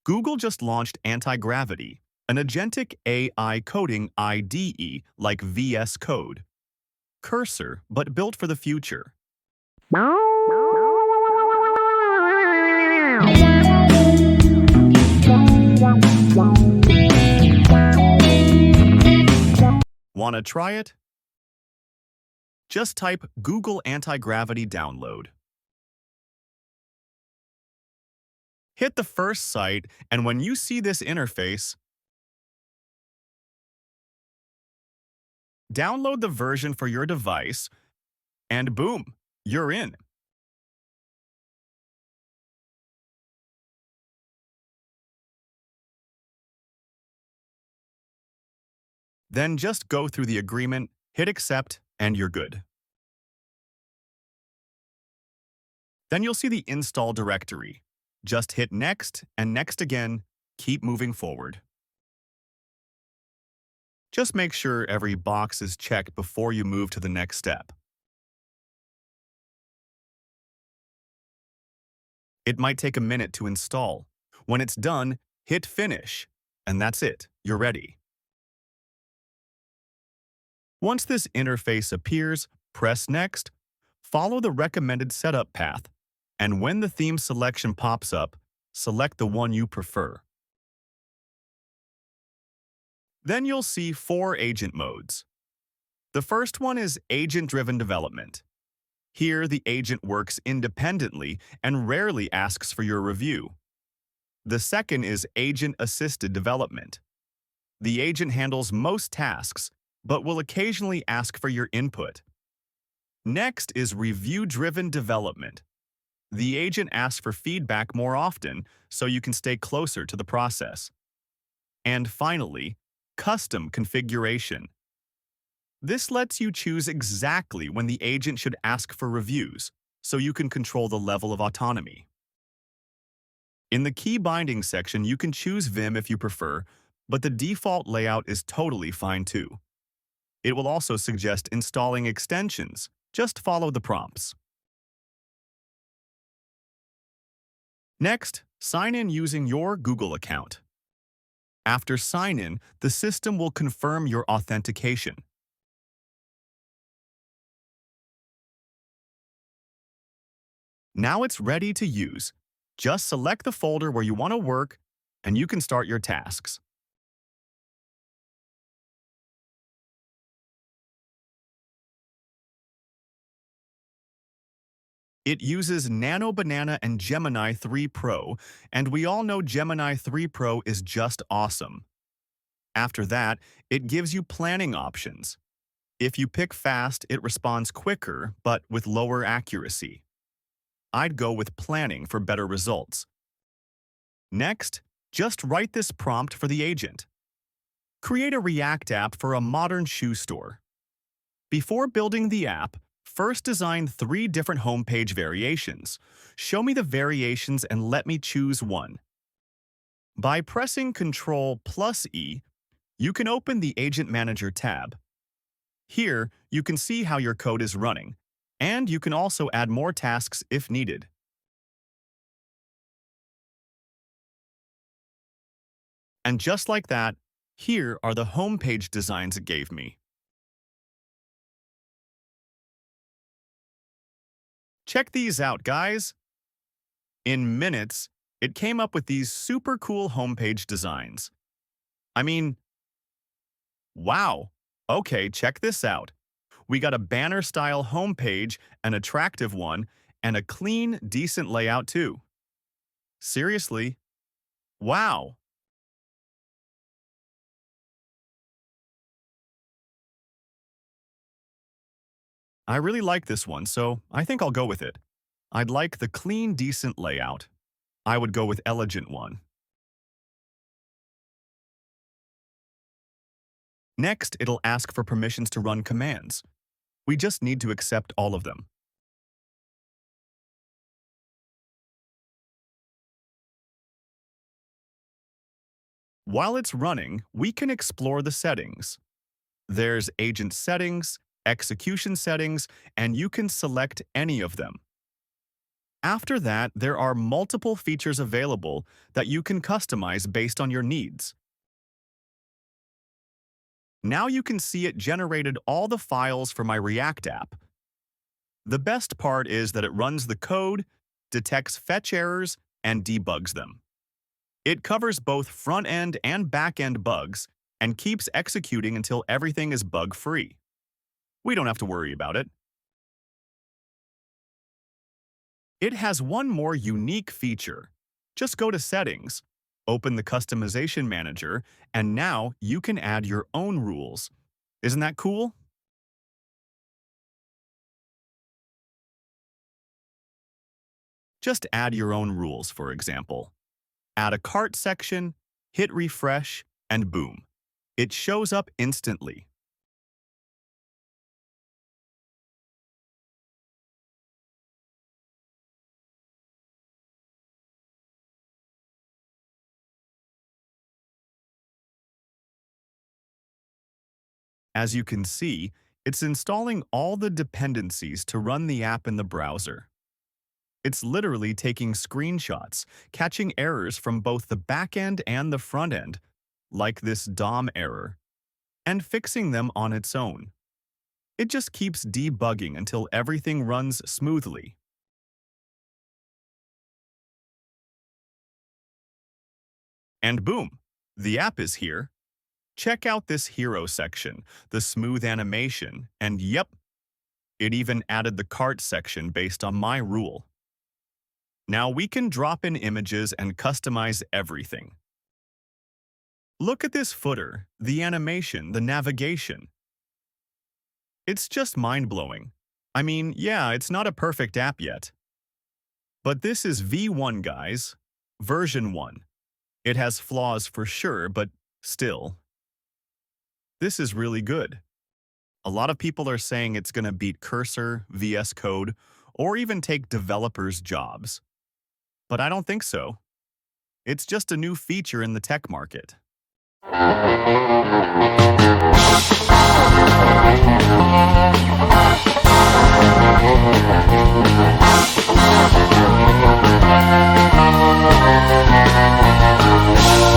Google just launched Anri-Gravity, an agentic AI coding IDE like VS Code. Cursor, but built for the future. Wanna try it? Just type Google Anri-Gravity download. Hit the first site, and when you see this interface, download the version for your device, and boom, you're in. Then just go through the agreement, hit accept, and you're good. Then you'll see the install directory. Just hit next and next again, keep moving forward. Just make sure every box is checked before you move to the next step. It might take a minute to install. When it's done, hit finish, and that's it, you're ready. Once this interface appears, press next, follow the recommended setup path, and when the theme selection pops up, select the one you prefer. Then you'll see 4 agent modes. The first one is agent-driven development. Here, the agent works independently and rarely asks for your review. The second is agent-assisted development. The agent handles most tasks, but will occasionally ask for your input. Next is review-driven development. The agent asks for feedback more often, so you can stay closer to the process. And finally, custom configuration. This lets you choose exactly when the agent should ask for reviews, so you can control the level of autonomy. In the key binding section, you can choose Vim if you prefer, but the default layout is totally fine too. It will also suggest installing extensions. Just follow the prompts. Next, sign in using your Google account. After sign-in, the system will confirm your authentication. Now it's ready to use. Just select the folder where you want to work, and you can start your tasks. It uses Nano Banana and Gemini 3 Pro, and we all know Gemini 3 Pro is just awesome. After that, it gives you planning options. If you pick fast, it responds quicker, but with lower accuracy. I'd go with planning for better results. Next, just write this prompt for the agent. Create a React app for a modern shoe store. Before building the app, first design 3 different homepage variations. Show me the variations and let me choose one. By pressing Ctrl+E, you can open the Agent Manager tab. Here, you can see how your code is running, and you can also add more tasks if needed. And just like that, here are the homepage designs it gave me. Check these out, guys. In minutes, it came up with these super cool homepage designs. I mean, wow. Okay, check this out. We got a banner-style homepage, an attractive one, and a clean, decent layout too. Seriously? Wow. I really like this one, so I think I'll go with it. I'd like the clean, decent layout. I would go with elegant one. Next, it'll ask for permissions to run commands. We just need to accept all of them. While it's running, we can explore the settings. There's agent settings, execution settings, and you can select any of them. After that, there are multiple features available that you can customize based on your needs. Now you can see it generated all the files for my React app. The best part is that it runs the code, detects fetch errors, and debugs them. It covers both front-end and back-end bugs and keeps executing until everything is bug-free. We don't have to worry about it. It has one more unique feature. Just go to Settings, open the Customization Manager, and now you can add your own rules. Isn't that cool? Just add your own rules, for example. Add a cart section, hit refresh, and boom. It shows up instantly. As you can see, it's installing all the dependencies to run the app in the browser. It's literally taking screenshots, catching errors from both the backend and the front end, like this DOM error, and fixing them on its own. It just keeps debugging until everything runs smoothly. And boom, the app is here. Check out this hero section, the smooth animation, and yep, it even added the cart section based on my rule. Now we can drop in images and customize everything. Look at this footer, the animation, the navigation. It's just mind-blowing. I mean, yeah, it's not a perfect app yet. But this is V1, guys. Version 1. It has flaws for sure, but still. This is really good. A lot of people are saying it's going to beat Cursor, VS Code, or even take developers' jobs. But I don't think so. It's just a new feature in the tech market.